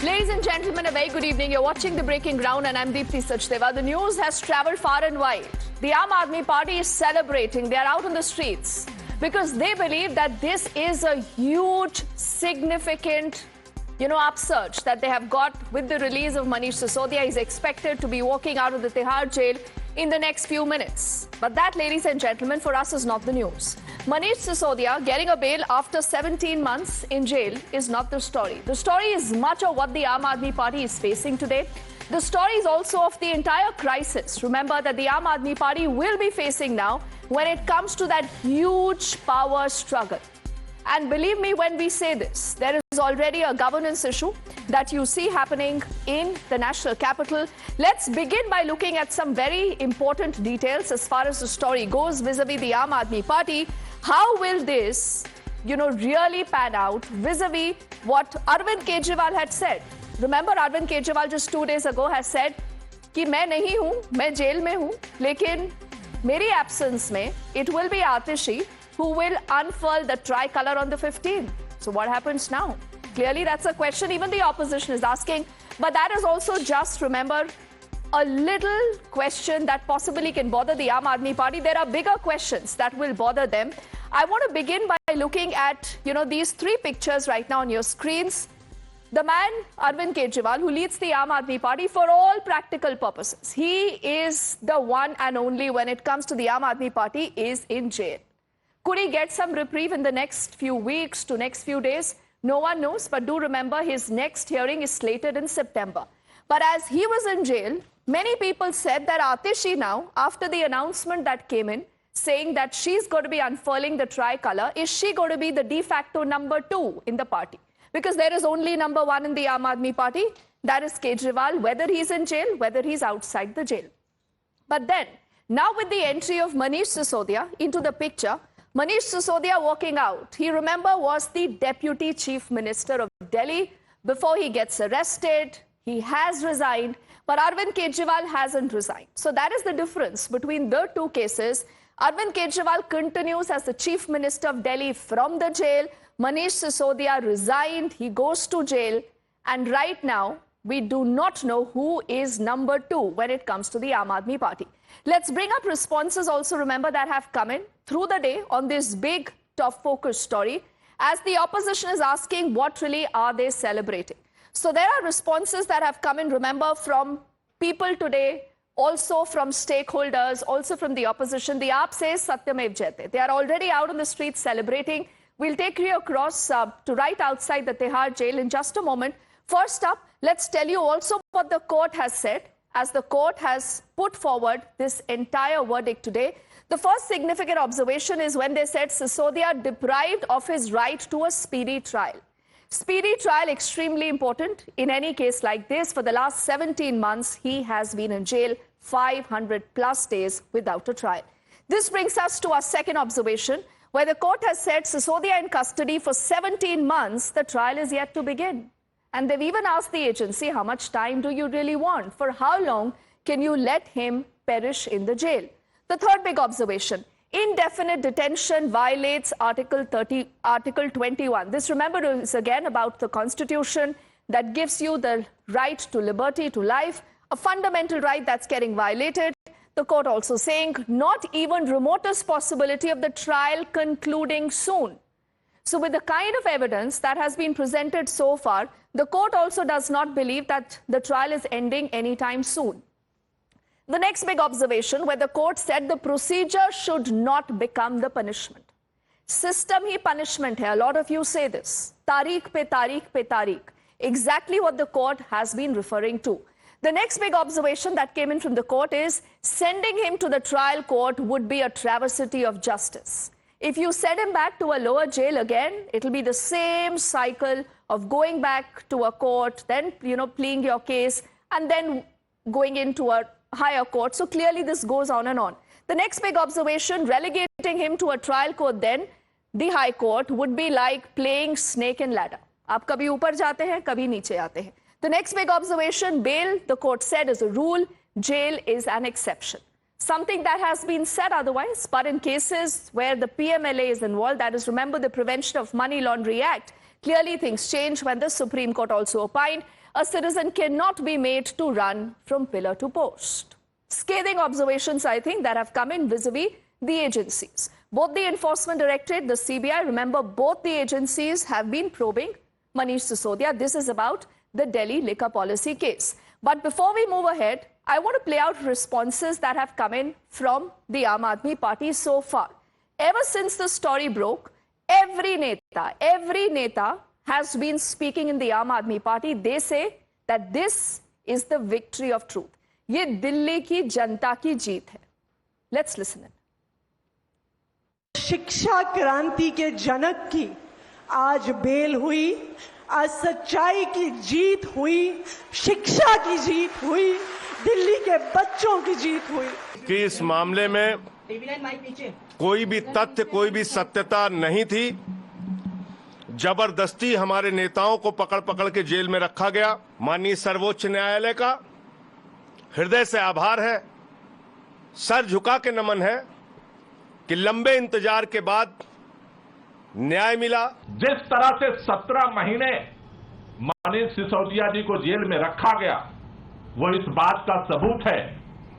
Ladies and gentlemen, a very good evening. You're watching The Breaking Ground and I'm Deepthi Sachdeva. The news has traveled far and wide. The Aam Aadmi Party is celebrating. They are out on the streets because they believe that this is a huge, significant, upsurge that they have got with the release of Manish Sisodia. He's expected to be walking out of the Tihar jail in the next few minutes. But that, ladies and gentlemen, for us is not the news. Manish Sisodia getting a bail after 17 months in jail is not the story. The story is much of what the Aam Aadmi Party is facing today. The story is also of the entire crisis. Remember that the Aam Aadmi Party will be facing now when it comes to that huge power struggle. And believe me when we say this, there is already a governance issue that you see happening in the national capital. Let's begin by looking at some very important details as far as the story goes vis-a-vis the Aam Aadmi Party. How will this, really pan out vis-a-vis what Arvind Kejriwal had said? Remember, Arvind Kejriwal just 2 days ago has said कि मैं नहीं हूँ, मैं jail में हूँ, लेकिन मेरी absence में it will be Atishi who will unfurl the tricolour on the 15th. So what happens now? Clearly, that's a question even the opposition is asking. But that is also just, remember, a little question that possibly can bother the Aam Aadmi Party. There are bigger questions that will bother them. I want to begin by looking at, these three pictures right now on your screens. The man, Arvind Kejriwal, who leads the Aam Aadmi Party for all practical purposes. He is the one and only when it comes to the Aam Aadmi Party is in jail. Could he get some reprieve in the next few weeks to next few days? No one knows, but do remember his next hearing is slated in September. But as he was in jail, many people said that Atishi now, after the announcement that came in, saying that she's going to be unfurling the tricolour, is she going to be the de facto number 2 in the party? Because there is only number 1 in the Aam Aadmi Party, that is Kejriwal, whether he's in jail, whether he's outside the jail. But then, now with the entry of Manish Sisodia into the picture, Manish Sisodia walking out. He, remember, was the Deputy Chief Minister of Delhi. Before he gets arrested, he has resigned, but Arvind Kejriwal hasn't resigned. So that is the difference between the two cases. Arvind Kejriwal continues as the Chief Minister of Delhi from the jail. Manish Sisodia resigned. He goes to jail. And right now, we do not know who is number 2 when it comes to the Aam Aadmi Party. Let's bring up responses also, remember, that have come in through the day on this big, top focus story, as the opposition is asking what really are they celebrating. So there are responses that have come in, remember, from people today, also from stakeholders, also from the opposition. The AAP says Satyamev Jayate. They are already out on the streets celebrating. We'll take you across to right outside the Tihar jail in just a moment. First up, let's tell you also what the court has said, as the court has put forward this entire verdict today. The first significant observation is when they said Sisodia deprived of his right to a speedy trial. Speedy trial, extremely important in any case like this. For the last 17 months, he has been in jail 500 plus days without a trial. This brings us to our second observation, where the court has said Sisodia in custody for 17 months, the trial is yet to begin. And they've even asked the agency, how much time do you really want? For how long can you let him perish in the jail? The third big observation, indefinite detention violates Article 21. This, remember, is again about the Constitution that gives you the right to liberty, to life, a fundamental right that's getting violated. The court also saying not even remotest possibility of the trial concluding soon. So with the kind of evidence that has been presented so far, the court also does not believe that the trial is ending anytime soon. The next big observation, where the court said the procedure should not become the punishment. System hi punishment hai. A lot of you say this. Tariq pe tariq pe tariq. Exactly what the court has been referring to. The next big observation that came in from the court is sending him to the trial court would be a travesty of justice. If you send him back to a lower jail again, it'll be the same cycle of going back to a court, then, pleading your case, and then going into a higher court. So clearly this goes on and on. The next big observation, relegating him to a trial court then, the high court, would be like playing snake and ladder. आप कभी ऊपर जाते हैं, कभी नीचे आते हैं. The next big observation, bail, the court said, is a rule. Jail is an exception. Something that has been said otherwise, but in cases where the PMLA is involved, that is, remember, the Prevention of Money Laundering Act, Clearly, things changed when the Supreme Court also opined a citizen cannot be made to run from pillar to post. Scathing observations, I think, that have come in vis-a-vis the agencies. Both the Enforcement Directorate, the CBI, remember, both the agencies have been probing Manish Sisodia. This is about the Delhi liquor policy case. But before we move ahead, I want to play out responses that have come in from the Aam Aadmi Party so far. Ever since the story broke, every neta has been speaking in the Aam Aadmi Party. They say that this is the victory of truth. ये दिल्ली की जनता की जीत है. Let's listen in. शिक्षा क्रांति के जनक की आज bell हुई, आज सच्चाई की जीत हुई, शिक्षा की जीत हुई, दिल्ली के बच्चों की जीत हुई कि इस मामले में कोई भी तथ्य, कोई भी सत्यता नहीं थी. जबरदस्ती हमारे नेताओं को पकड़ पकड़ के जेल में रखा गया. माननीय सर्वोच्च न्यायालय का हृदय से आभार है, सर झुका के नमन है कि लंबे इंतजार के बाद न्याय मिला. जिस तरह से 17 महीने मनीष सिसोदिया जी को जेल में रखा गया, वो इस बात का सबूत है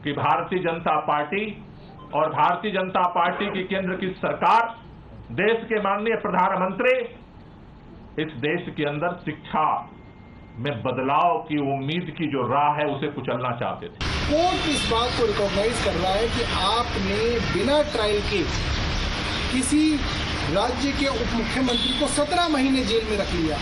कि भारतीय जनता पार्टी और भारतीय जनता पार्टी की केंद्र की सरकार, देश के माननीय प्रधानमंत्री इस देश के अंदर शिक्षा में बदलाव की उम्मीद की जो राह है उसे कुचलना चाहते थे. कोर्ट इस बात को रिकॉग्नाइज कर रहा है कि आपने बिना ट्रायल के किसी राज्य के उप मुख्यमंत्री को 17 महीने जेल में रख लिया.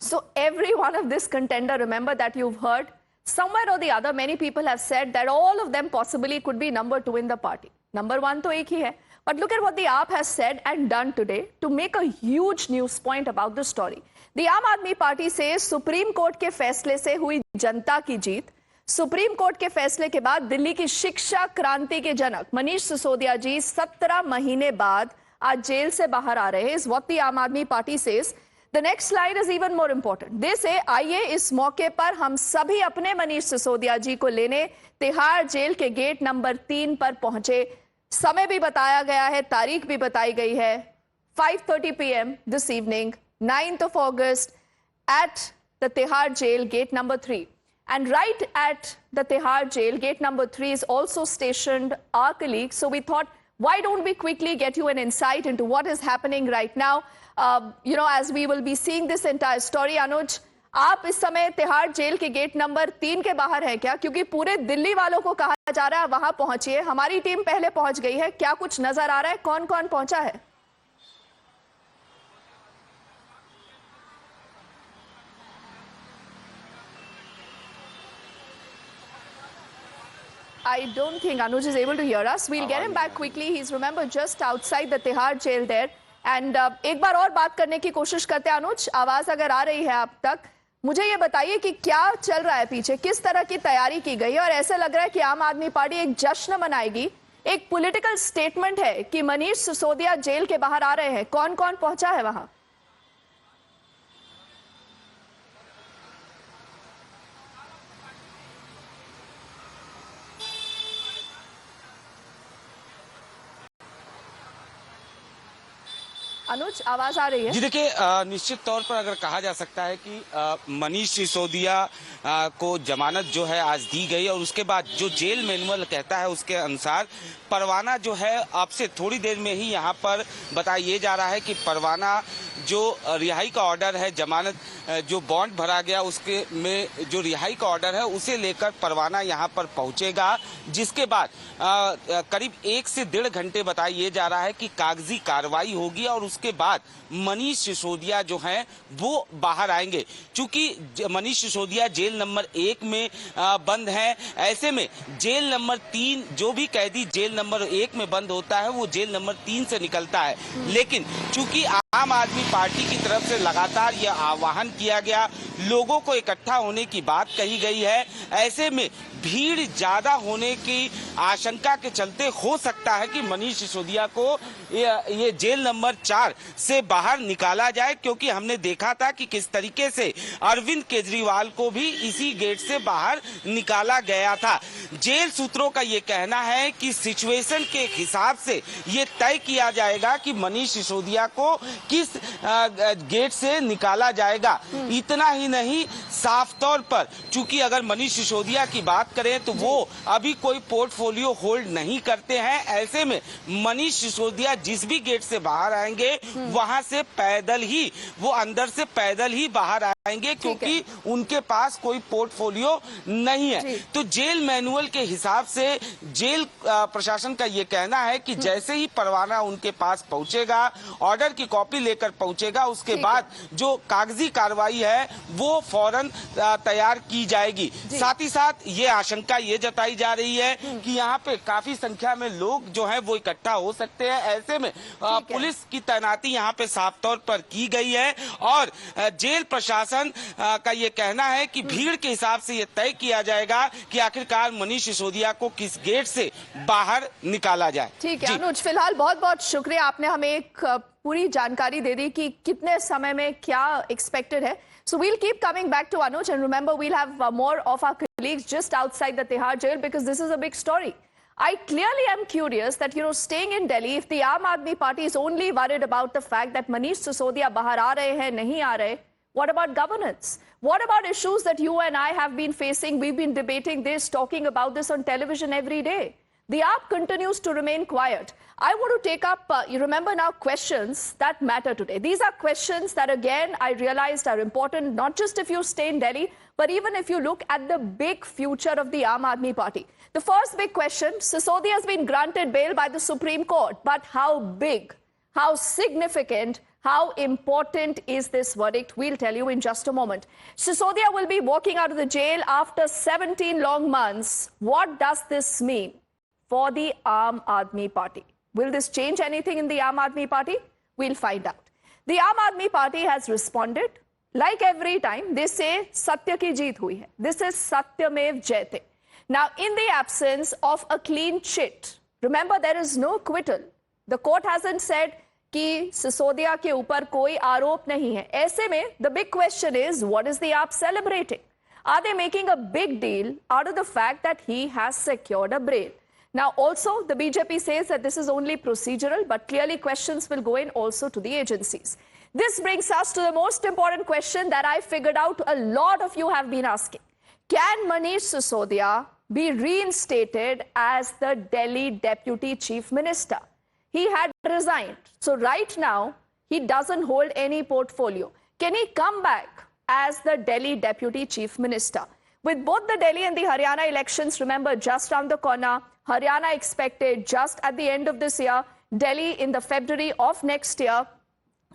So every one of this contender, remember, that you've heard, somewhere or the other, many people have said that all of them possibly could be number 2 in the party. Number 1 तो एक ही है. But look at what the AAP has said and done today to make a huge news point about the story. The Aam Aadmi Party says supreme court के फैसले से हुई जनता की जीत. Supreme court के फैसले के बाद दिल्ली की शिक्षा क्रांति के जनक मनीष सिसोदिया जी 17 महीने बाद आज जेल से बाहर आ रहे हैं. Is what the Aam Aadmi Party says. The next slide is even more important. They say, आइए इस मौके पर हम सभी अपने मनीष सिसोदिया जी को लेने तिहाड़ जेल के गेट नंबर 3 पर पहुंचे. समय भी बताया गया है, तारीख भी बताई गई है. 5:30 PM this evening, 9th of August, at the Tihar jail, gate number 3. And right at the Tihar jail, gate number 3 is also stationed our colleague. So we thought, why don't we quickly get you an insight into what is happening right now? As we will be seeing this entire story, Anuj, आप इस समय Tihar jail के gate number 3 के बाहर हैं क्या? क्योंकि पूरे दिल्ली वालों को कहा जा रहा है वहां पहुंचिए. हमारी टीम पहले पहुंच गई है. क्या कुछ नजर आ रहा है? कौन कौन पहुंचा है? I don't think Anuj is able to hear us. We'll get him back quickly. He's, remember, just outside the Tihar jail there. And एक बार और बात करने की कोशिश करते हैं. अनुज, आवाज अगर आ रही है आप तक, मुझे ये बताइए कि क्या चल रहा है पीछे, किस तरह की तैयारी की गई है? और ऐसा लग रहा है कि आम आदमी पार्टी एक जश्न मनाएगी. एक पॉलिटिकल स्टेटमेंट है कि मनीष सिसोदिया जेल के बाहर आ रहे हैं. कौन कौन पहुंचा है वहां? अनुज, आवाज आ रही है? जी देखिए, निश्चित तौर पर अगर कहा जा सकता है कि मनीष सिसोदिया को जमानत जो है आज दी गई और उसके बाद जो जेल मैनुअल कहता है उसके अनुसार परवाना जो है आपसे थोड़ी देर में ही यहाँ पर बताया जा रहा है कि परवाना जो रिहाई का ऑर्डर है, जमानत जो बॉन्ड भरा गया उसके में जो रिहाई का ऑर्डर है उसे लेकर परवाना यहाँ पर पहुँचेगा, जिसके बाद करीब 1 से 1.5 घंटे बताया जा रहा है कि कागजी कार्रवाई होगी और उसके बाद मनीष सिसोदिया जो हैं वो बाहर आएंगे. चूंकि मनीष सिसोदिया जेल नंबर 1 में बंद हैं, ऐसे में जेल नंबर 3, जो भी कैदी जेल नंबर 1 में बंद होता है वो जेल नंबर 3 से निकलता है. लेकिन चूंकि आम आदमी पार्टी की तरफ से लगातार यह आह्वान किया गया, लोगों को इकट्ठा होने की बात कही गई है, ऐसे में भीड़ ज्यादा होने की आशंका के चलते हो सकता है कि मनीष सिसोदिया को ये जेल नंबर 4 से बाहर निकाला जाए, क्योंकि हमने देखा था कि किस तरीके से अरविंद केजरीवाल को भी इसी गेट से बाहर निकाला गया था. जेल सूत्रों का ये कहना है कि सिचुएशन के हिसाब से ये तय किया जाएगा कि मनीष सिसोदिया को किस गेट से निकाला जाएगा। इतना ही नहीं, साफ तौर पर चूंकि अगर मनीष सिसोदिया की बात करें तो वो अभी कोई पोर्टफोलियो होल्ड नहीं करते हैं। ऐसे में मनीष सिसोदिया जिस भी गेट से बाहर आएंगे वहां से पैदल ही, वो अंदर से पैदल ही बाहर आएंगे, क्योंकि उनके पास कोई पोर्टफोलियो नहीं है। तो जेल मैनुअल के हिसाब से जेल प्रशासन का ये कहना है कि जैसे ही परवाना उनके पास पहुंचेगा, ऑर्डर की कॉपी लेकर पहुंचेगा, उसके बाद जो कागजी कार्रवाई है वो फौरन तैयार की जाएगी। साथ ही साथ ये आशंका ये जताई जा रही है कि यहाँ पे काफी संख्या में लोग जो है वो इकट्ठा हो सकते हैं। ऐसे में पुलिस की तैनाती यहाँ पे साफ तौर पर की गई है और जेल प्रशासन का ये कहना है कि भीड़ के हिसाब से ये तय किया जाएगा कि आखिरकार मनीष सिसोदिया को किस गेट से बाहर निकाला जाए। ठीक है अनुज, फिलहाल बहुत बहुत शुक्रिया, आपने हमें एक पूरी जानकारी दे दी कि कितने समय में क्या एक्सपेक्टेड है। So we'll keep coming back to Anuj, and remember we'll have more of our colleagues just outside the Tihar jail because this is a big story. I clearly am curious that, staying in Delhi, if the Aam Aadmi Party is only worried about the fact that Manish Sisodia bahar aa rahe hain, nahi aa rahe, what about governance? What about issues that you and I have been facing? We've been debating this, talking about this on television every day. The AAP continues to remain quiet. I want to take up, you remember now, questions that matter today. These are questions that, again, I realized are important, not just if you stay in Delhi, but even if you look at the big future of the Aam Aadmi Party. The first big question, Sisodia has been granted bail by the Supreme Court, but how big, how significant, how important is this verdict? We'll tell you in just a moment. Sisodia will be walking out of the jail after 17 long months. What does this mean for the Aam Aadmi Party? Will this change anything in the Aam Aadmi Party? We'll find out. The Aam Aadmi Party has responded. Like every time, they say, Satya ki jeet hui hai. This is Satyamev Jayate. Now, in the absence of a clean chit, remember there is no acquittal. The court hasn't said कि सिसोदिया के ऊपर कोई आरोप नहीं है. ऐसे में, the big question is, what is the AAP celebrating? Are they making a big deal out of the fact that he has secured a bail? Now, also, the BJP says that this is only procedural, but clearly questions will go in also to the agencies. This brings us to the most important question that I figured out a lot of you have been asking. Can Manish Sisodia be reinstated as the Delhi Deputy Chief Minister? He had resigned. So right now, he doesn't hold any portfolio. Can he come back as the Delhi Deputy Chief Minister? With both the Delhi and the Haryana elections, remember, just around the corner, Haryana expected just at the end of this year, Delhi in the February of next year.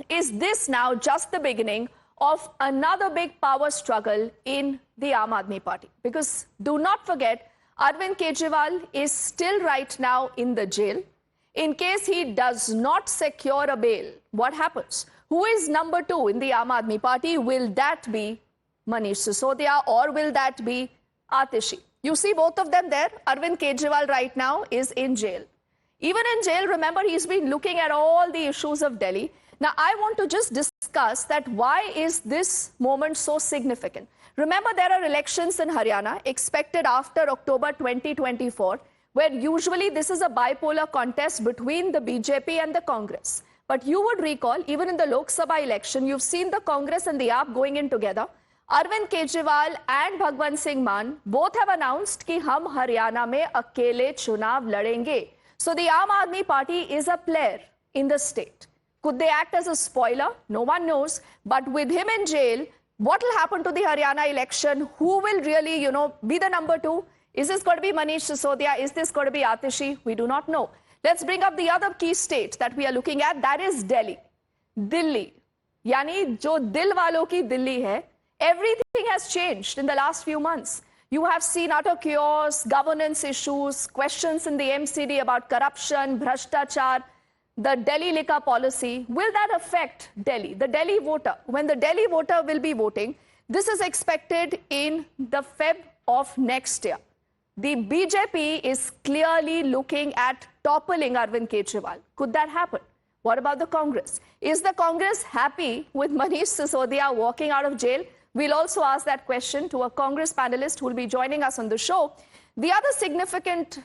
Is this now just the beginning of another big power struggle in the Aam Aadmi Party? Because do not forget, Arvind Kejriwal is still right now in the jail. In case he does not secure a bail, what happens? Who is number two in the Aam Aadmi Party? Will that be Manish Sisodia or will that be Atishi? You see both of them there. Arvind Kejriwal right now is in jail. Even in jail, remember, he's been looking at all the issues of Delhi. Now, I want to just discuss that why is this moment so significant? Remember, there are elections in Haryana expected after October 2024, where usually this is a bipolar contest between the BJP and the Congress. But you would recall, even in the Lok Sabha election, you've seen the Congress and the AAP going in together. Arvind Kejriwal and Bhagwant Singh Mann both have announced कि हम हरियाणा में अकेले चुनाव लड़ेंगे. So the Aam Aadmi Party is a player in the state. Could they act as a spoiler? No one knows. But with him in jail, what will happen to the Haryana election? Who will really, be the number two? Is this going to be Manish Sisodia? Is this going to be Atishi? We do not know. Let's bring up the other key state that we are looking at. That is Delhi. Delhi. Yani jo dil walon ki Delhi hai. Everything has changed in the last few months. You have seen utter chaos, governance issues, questions in the MCD about corruption, bhrashtachar, the Delhi liquor policy. Will that affect Delhi, the Delhi voter? When the Delhi voter will be voting, this is expected in the Feb of next year. The BJP is clearly looking at toppling Arvind Kejriwal. Could that happen? What about the Congress? Is the Congress happy with Manish Sisodia walking out of jail? We'll also ask that question to a Congress panelist who will be joining us on the show. The other significant,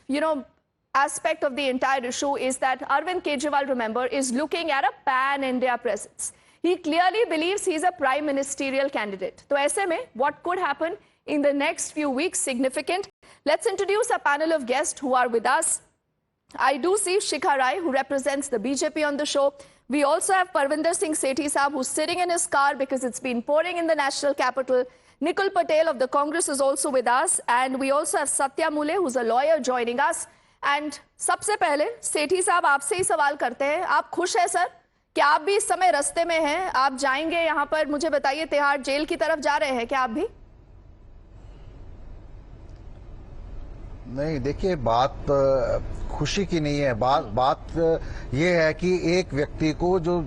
aspect of the entire issue is that Arvind Kejriwal, remember, is looking at a pan-India presence. He clearly believes he's a prime ministerial candidate. So aise mein, what could happen in the next few weeks significant? Let's introduce a panel of guests who are with us. I do see Shikha Rai, who represents the BJP on the show. We also have Parvinder Singh Sethi Saab, who's sitting in his car because it's been pouring in the national capital. Nikul Patel of the Congress is also with us. And we also have Satya Mule, who's a lawyer, joining us. And सबसे पहले सेठी साहब आपसे ही सवाल करते हैं, आप खुश हैं सर? क्या आप भी इस समय रास्ते में हैं? आप जाएंगे यहाँ पर, मुझे बताइए, तिहाड़ जेल की तरफ जा रहे हैं क्या आप भी? नहीं, देखिए, बात खुशी की नहीं है। बात ये है कि एक व्यक्ति को जो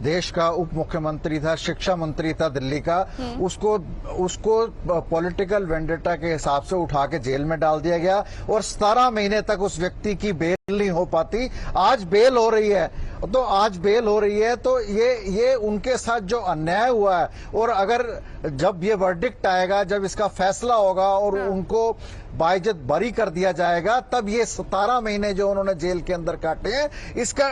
देश का उप मुख्यमंत्री था, शिक्षा मंत्री था दिल्ली का, उसको पॉलिटिकल वेंडेटा के हिसाब से उठा के जेल में डाल दिया गया और 17 महीने तक उस व्यक्ति की बेल नहीं हो पाती। आज बेल हो रही है, तो ये उनके साथ जो अन्याय हुआ है, और अगर जब ये वर्डिक्ट आएगा, जब इसका फैसला होगा और उनको बाइज्जत बरी कर दिया जाएगा, तब ये 17 महीने जो उन्होंने जेल के अंदर काटे हैं, इसका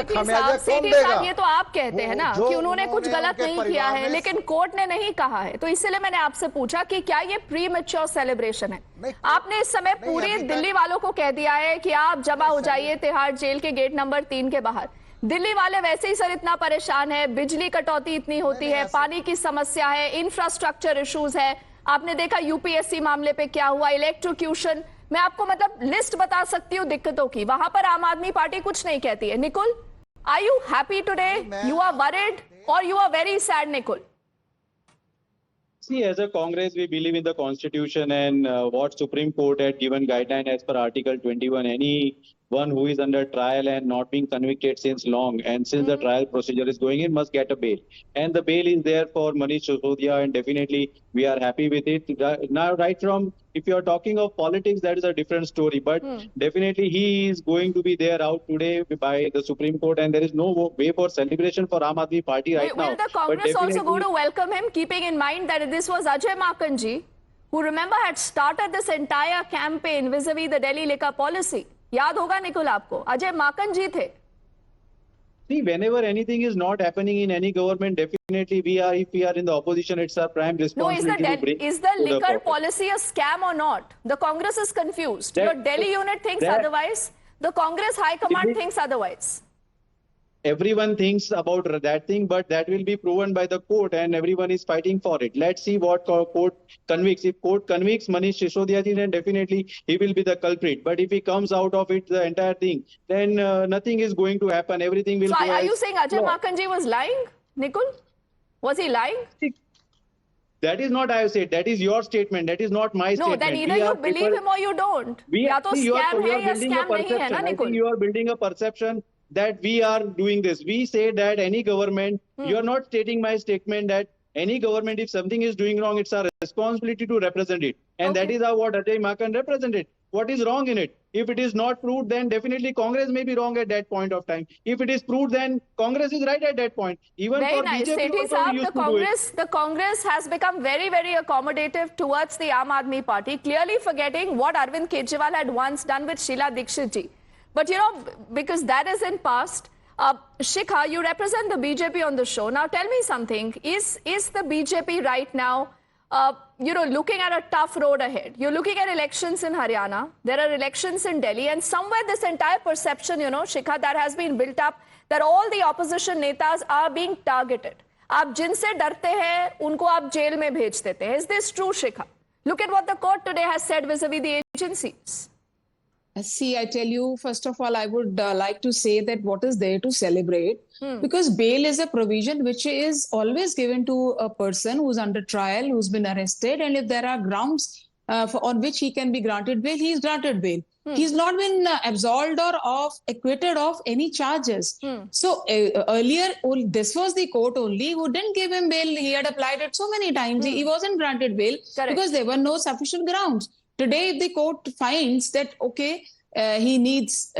खमियाजा कौन देगा? ये तो आप कहते हैं ना कि उन्होंने कुछ गलत नहीं किया है, लेकिन कोर्ट ने नहीं कहा है, तो इसलिए मैंने आपसे पूछा कि क्या ये प्री मैच्योर सेलिब्रेशन है? आपने इस समय पूरे दिल्ली वालों को कह दिया है कि आप जमा हो जाइए तिहाड़ जेल के गेट नंबर 3 के बाहर। दिल्ली वाले वैसे ही सर इतना परेशान है, बिजली कटौती इतनी होती है, पानी की समस्या है, इंफ्रास्ट्रक्चर इश्यूज है। आपने देखा यूपीएससी मामले पे क्या हुआ, इलेक्ट्रोक्यूशन। मैं आपको मतलब लिस्ट बता सकती हूँ दिक्कतों की, वहां पर आम आदमी पार्टी कुछ नहीं कहती है। Nikul, are you happy today? You are worried और you are very sad, Nikul? See, as a Congress, we believe in the Constitution and what Supreme Court had given guideline as per Article 21. Anyone who is under trial and not being convicted since long, and since the trial procedure is going in, must get a bail. And the bail is there for Manish Sisodia, and definitely we are happy with it. Now, right from, if you are talking of politics, that is a different story. But definitely he is going to be there out today by the Supreme Court, and there is no way for celebration for Aam Aadmi Party right now. Will the Congress also go to welcome him, keeping in mind that this was Ajay Makanji, who, remember, had started this entire campaign vis-a-vis the Delhi liquor policy? याद होगा निकुल आपको, अजय माकन जी थे। See, whenever anything is not happening in any government, definitely if we are in the opposition, it's our prime responsibility to bring. Is the liquor policy a scam or not? The Congress is confused. Your Delhi unit thinks otherwise. The Congress High Command thinks otherwise. Everyone thinks about that thing, but that will be proven by the court, and everyone is fighting for it. Let's see what court convicts. If court convicts Manish Sisodia, then definitely he will be the culprit. But if he comes out of it, the entire thing, then nothing is going to happen. Everything will. So are you saying Ajay Makanji was lying, Nikul? Was he lying? That is not I have said. That is your statement. That is not my statement. No, then either you believe him or you don't. You are building a perception. I think you are building a perception that we are doing this. We say that any government, you are not stating my statement that any government, if something is doing wrong, it's our responsibility to represent it. And that is how what Ajay Makan represented. What is wrong in it? If it is not proved, then definitely Congress may be wrong at that point of time. If it is proved, then Congress is right at that point. Even very for nice. BJP, the Congress has become very, very accommodative towards the Aam Aadmi Party, clearly forgetting what Arvind Kejriwal had once done with Sheila Dikshit ji. But, you know, because that is in past, Shikha, you represent the BJP on the show. Now, tell me something. Is the BJP right now, looking at a tough road ahead? You're looking at elections in Haryana. There are elections in Delhi. And somewhere this entire perception, Shikha, that has been built up, that all the opposition netas are being targeted. आप जिनसे डरते हैं, उनको आप jail में भेज देते हैं. Is this true, Shikha? Look at what the court today has said vis-a-vis the agencies. See, I tell you, first of all, I would like to say that what is there to celebrate? Because bail is a provision which is always given to a person who's under trial, who's been arrested, and if there are grounds on which he can be granted bail, he is granted bail. He's not been absolved or acquitted of any charges. So earlier, this was the court only who didn't give him bail. He had applied it so many times. He wasn't granted bail because there were no sufficient grounds. Today, if the court finds that, okay, he needs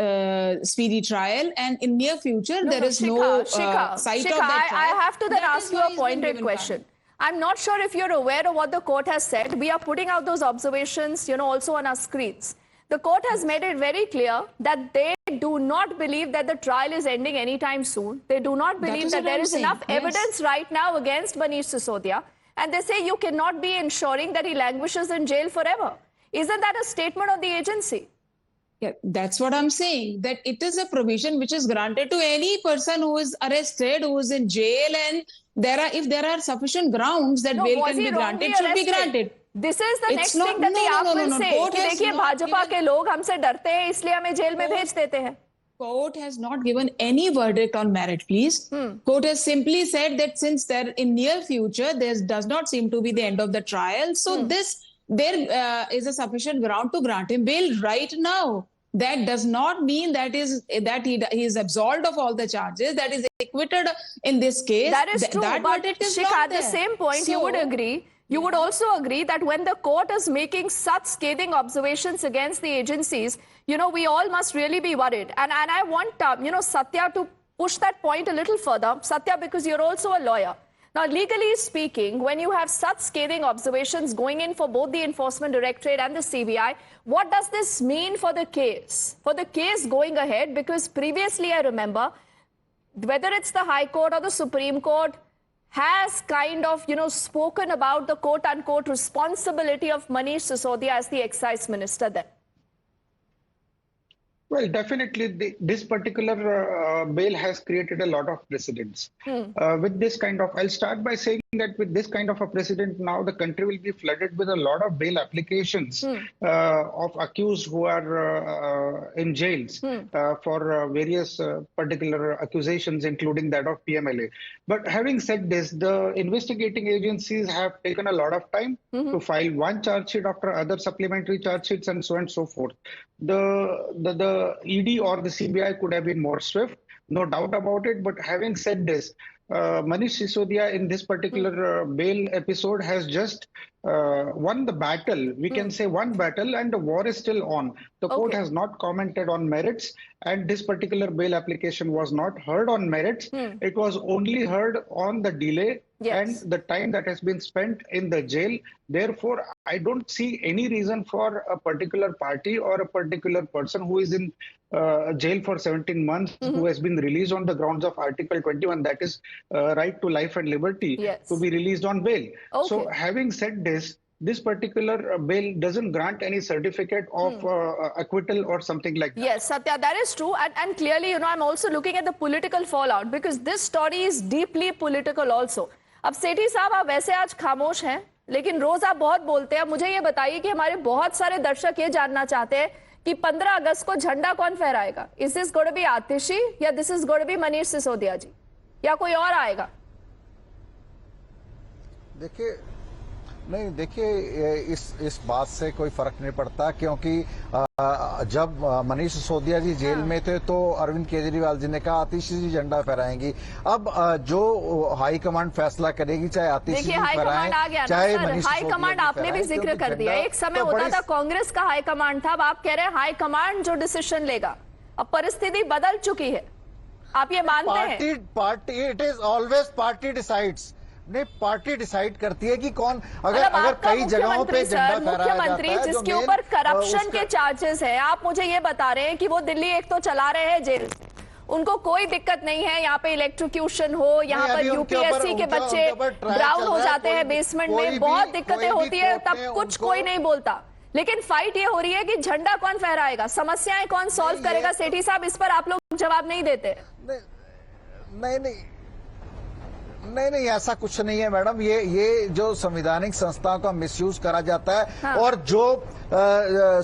speedy trial, and in near future, there is no sight of that trial. I have to then ask you a pointed question. I'm not sure if you're aware of what the court has said. We are putting out those observations, also on our screens. the court has made it very clear that they do not believe that the trial is ending anytime soon. They do not believe that there is enough evidence right now against Manish Sisodia. And they say you cannot be ensuring that he languishes in jail forever. Isn't that a statement of the agency? Yeah, that's what I'm saying, that it is a provision which is granted to any person who is arrested, who is in jail, and if there are sufficient grounds that bail can be granted, should be granted. This is the next thing that the app will say कि देखिए भाजपा के लोग हमसे डरते हैं इसलिए हमें jail में भेज देते हैं. Court has not given any verdict on merit, please. Court has simply said that since there in near future there does not seem to be the end of the trial, so there is a sufficient ground to grant him bail right now. That does not mean that he is absolved of all the charges, that is acquitted in this case. That is true, but Shikha, at the same point, you would agree. You would also agree that when the court is making such scathing observations against the agencies, you know, we all must really be worried. And I want, Satya to push that point a little further. Satya, because you're also a lawyer. Now, legally speaking, when you have such scathing observations going in for both the Enforcement Directorate and the CBI, what does this mean for the case? For the case going ahead, because previously I remember, whether it's the High Court or the Supreme Court, has kind of, spoken about the quote-unquote responsibility of Manish Sisodia as the excise minister then. Well, definitely this particular bail has created a lot of precedents. With this kind of, I'll start by saying that with this kind of a precedent now, the country will be flooded with a lot of bail applications of accused who are in jails for various particular accusations, including that of PMLA. But having said this, the investigating agencies have taken a lot of time to file one charge sheet after other supplementary charge sheets and so on and so forth. The ED or the CBI could have been more swift, no doubt about it. But having said this, Manish Sisodia in this particular bail episode has just won the battle. We can say one battle, and the war is still on. The court has not commented on merits, and this particular bail application was not heard on merits. It was only heard on the delay and the time that has been spent in the jail. Therefore, I don't see any reason for a particular party or a particular person who is in jail for 17 months, who has been released on the grounds of Article 21, that is right to life and liberty, to be released on bail. So having said this particular bail doesn't grant any certificate of acquittal or something like that. Yes, Satya, that is true. And clearly, I'm also looking at the political fallout, because this story is deeply political also. अब सेठी साहब, आप वैसे आज खामोश हैं, लेकिन रोज आप बहुत बोलते हैं. मुझे ये बताइए कि हमारे बहुत सारे दर्शक ये जानना चाहते हैं कि 15 अगस्त को झंडा कौन फहराएगा? Is this going to be Atishi या this is going to be Manish Sisodia ji, या कोई और आएगा? देखिए इस बात से कोई फर्क नहीं पड़ता, क्योंकि जब मनीष सिसोदिया जी जेल में थे तो अरविंद केजरीवाल जी ने कहा आतिशी जी झंडा फहराएंगी. अब जो हाई कमांड फैसला करेगी, चाहे आतिशी जी फहराएं, चाहे मनीष हाई कमांड आपने भी जिक्र कर दिया. एक समय होता था कांग्रेस का हाई कमांड था, अब आप कह रहे हैं हाई कमांड जो डिसीजन लेगा. अब परिस्थिति बदल चुकी है, आप ये मानते हैं? Party it is always party decides. नहीं, पार्टी डिसाइड करती है कि कौन, अगर कई जगहों पे झंडा फहराया मुख्यमंत्री जिसके ऊपर करप्शन के चार्जेस है, आप मुझे ये बता रहे हैं कि वो दिल्ली एक तो चला रहे हैं जेल से, उनको कोई दिक्कत नहीं है यहाँ पे इलेक्ट्रोक्यूशन हो, यहाँ पर यूपीएससी के बच्चे ब्राउन हो जाते हैं बेसमेंट में, बहुत दिक्कतें होती है, तब कुछ कोई नहीं बोलता. लेकिन फाइट ये हो रही है कि झंडा कौन फहराएगा, समस्याएं कौन सॉल्व करेगा? सेठी साहब, इस पर आप लोग जवाब नहीं देते. नहीं, ऐसा कुछ नहीं है मैडम. ये जो संवैधानिक संस्थाओं का मिसयूज करा जाता है, और जो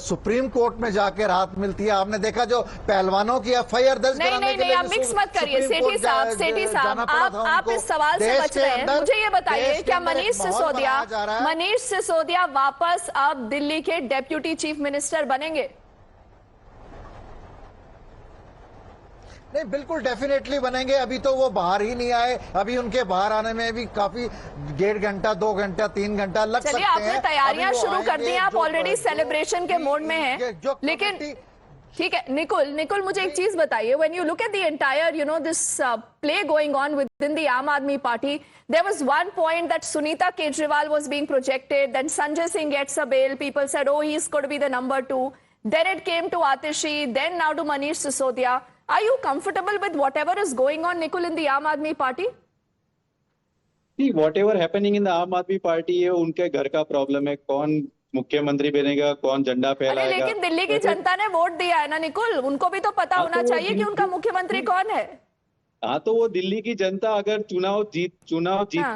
सुप्रीम कोर्ट में जाके राहत मिलती है. आपने देखा जो पहलवानों की एफआईआर दर्ज कराने के लिए, आप मिक्स मत करिए. सेठी साहब, आप इस सवाल से बच रहे हैं. मुझे ये बताइए, क्या मनीष सिसोदिया वापस अब दिल्ली के डेप्यूटी चीफ मिनिस्टर बनेंगे? नहीं, बिल्कुल डेफिनेटली बनेंगे. अभी तो वो बाहर ही नहीं आए. अभी उनके बाहर आने में भी काफी 1.5 घंटा, 2 घंटा, 3 घंटा लग सकते हैं. आपने तैयारियां शुरू कर दी हैं, आप ऑलरेडी सेलिब्रेशन के मोड में हैं. लेकिन ठीक है, निकुल मुझे एक चीज बताइए. When you look at the entire this play going on with the आम आदमी party, there was one point that Sunita Kejriwal was being projected, then Sanjay Singh gets a bail, people said, oh, he's going to be the number 2. then it came to Atishi, then now to Manish Sisodia. Are you comfortable with whatever is going on, Nikul, in the Aam Aadmi Party? See, whatever happening in the Aam Aadmi Party है उनके घर का problem है, कौन मुख्यमंत्री बनेगा, कौन झंडा अरे फहराएगा। लेकिन दिल्ली की जनता ने वोट दिया है ना निकुल, उनको भी तो पता होना चाहिए कि उनका मुख्यमंत्री कौन है। हाँ, तो वो दिल्ली की जनता अगर चुनाव जीत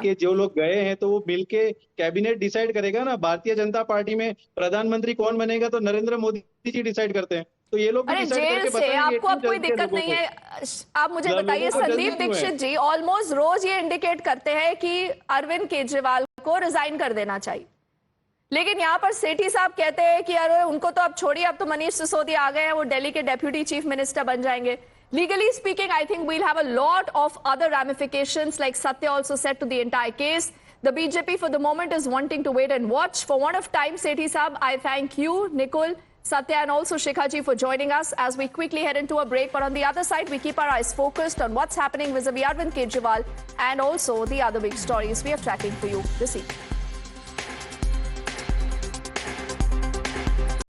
के जो लोग गए हैं तो वो मिलके कैबिनेट डिसाइड करेगा ना। भारतीय जनता पार्टी में प्रधानमंत्री कौन बनेगा तो नरेंद्र मोदी जी डिसाइड करते हैं, तो ये लोग अरे जेल से आपको अब कोई दिक्कत नहीं है। आप मुझे बताइए, संदीप दीक्षित जी ऑलमोस्ट रोज ये इंडिकेट करते हैं कि अरविंद केजरीवाल को रिजाइन कर देना चाहिए, लेकिन यहाँ पर सेठी साहब कहते हैं कि अरे उनको तो अब छोड़िए, अब तो मनीष सिसोदिया आ गए हैं, वो दिल्ली के डेप्यूटी चीफ मिनिस्टर बन जाएंगे। Legally speaking, I think we'll have a lot of other ramifications, like Satya also said, to the entire case. The BJP for the moment is wanting to wait and watch. For want of time, Sethi Saab, I thank you, Nikul, Satya and also Shikha ji for joining us as we quickly head into a break. But on the other side, we keep our eyes focused on what's happening vis-a-vis Arvind Kejriwal and also the other big stories we are tracking for you this evening.